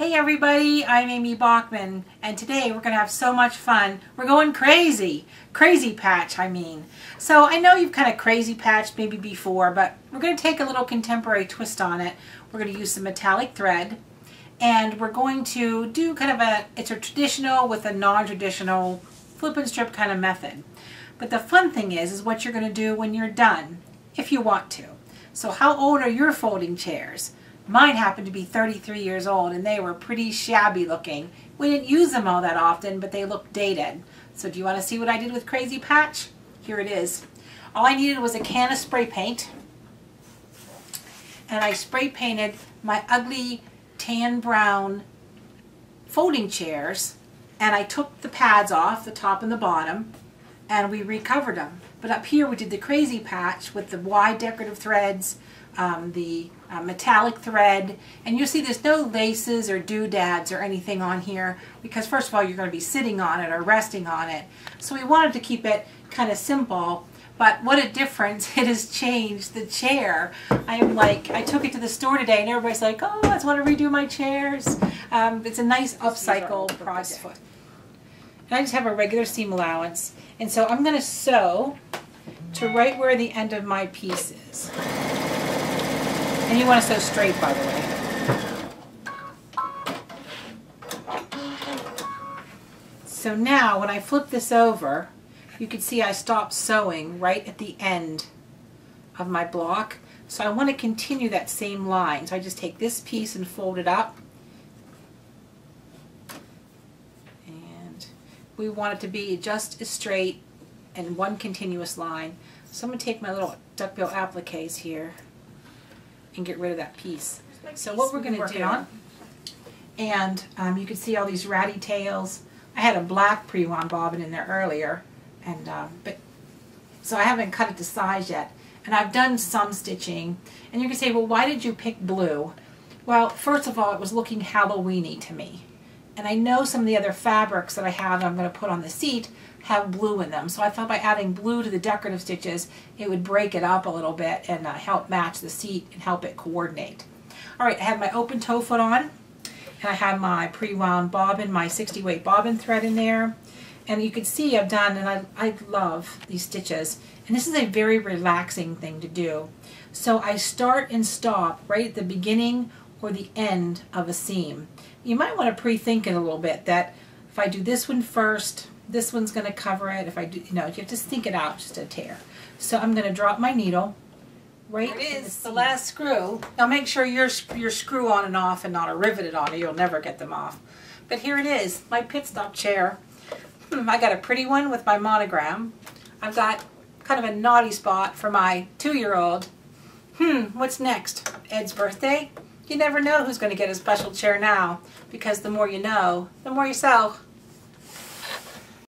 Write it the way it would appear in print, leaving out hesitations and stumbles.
Hey everybody, I'm Amy Bachman, and today we're going to have so much fun. We're going crazy. Crazy patch, I mean. So I know you've kind of crazy patched maybe before, but we're going to take a little contemporary twist on it. We're going to use some metallic thread, and we're going to do kind of it's a traditional with a non-traditional flip and strip kind of method. But the fun thing is what you're going to do when you're done, if you want to. So how old are your folding chairs? Mine happened to be 33 years old, and they were pretty shabby looking. We didn't use them all that often, but they looked dated. So do you want to see what I did with Crazy Patch? Here it is. All I needed was a can of spray paint, and I spray painted my ugly tan brown folding chairs, and I took the pads off, the top and the bottom, and we recovered them. But up here we did the Crazy Patch with the wide decorative threads, the metallic thread, and you see there's no laces or doodads or anything on here because first of all you're going to be sitting on it or resting on it, so we wanted to keep it kind of simple. But what a difference it has changed the chair. I took it to the store today and everybody's like, oh, I just want to redo my chairs. It's a nice upcycle project. And I just have a regular seam allowance, and so I'm going to sew to right where the end of my piece is. And you want to sew straight, by the way. So now when I flip this over, you can see I stopped sewing right at the end of my block. So I want to continue that same line. So I just take this piece and fold it up. And we want it to be just as straight and one continuous line. So I'm going to take my little duckbill appliques here and get rid of that piece. So what we're going to do, and you can see all these ratty tails. I had a black pre-wound bobbin in there earlier, and so I haven't cut it to size yet. And I've done some stitching, and you can say, well, why did you pick blue? Well, first of all, it was looking Halloween-y to me. And I know some of the other fabrics that I have I'm going to put on the seat have blue in them. So I thought by adding blue to the decorative stitches, it would break it up a little bit and help match the seat and help it coordinate. All right, I have my open toe foot on, and I have my pre-wound bobbin, my 60 weight bobbin thread in there. And you can see I've done, and I love these stitches. And this is a very relaxing thing to do. So I start and stop right at the beginning or the end of a seam. You might want to pre-think it a little bit that if I do this one first, this one's going to cover it. If I do, you have to think it out just a tear. So I'm going to drop my needle right in the last screw. Now make sure your screw on and off and not a riveted on, or you'll never get them off. But here it is, my pit stop chair. I got a pretty one with my monogram. I've got kind of a naughty spot for my 2-year-old. What's next? Ed's birthday? You never know who's going to get a special chair now, because the more you know, the more you sell.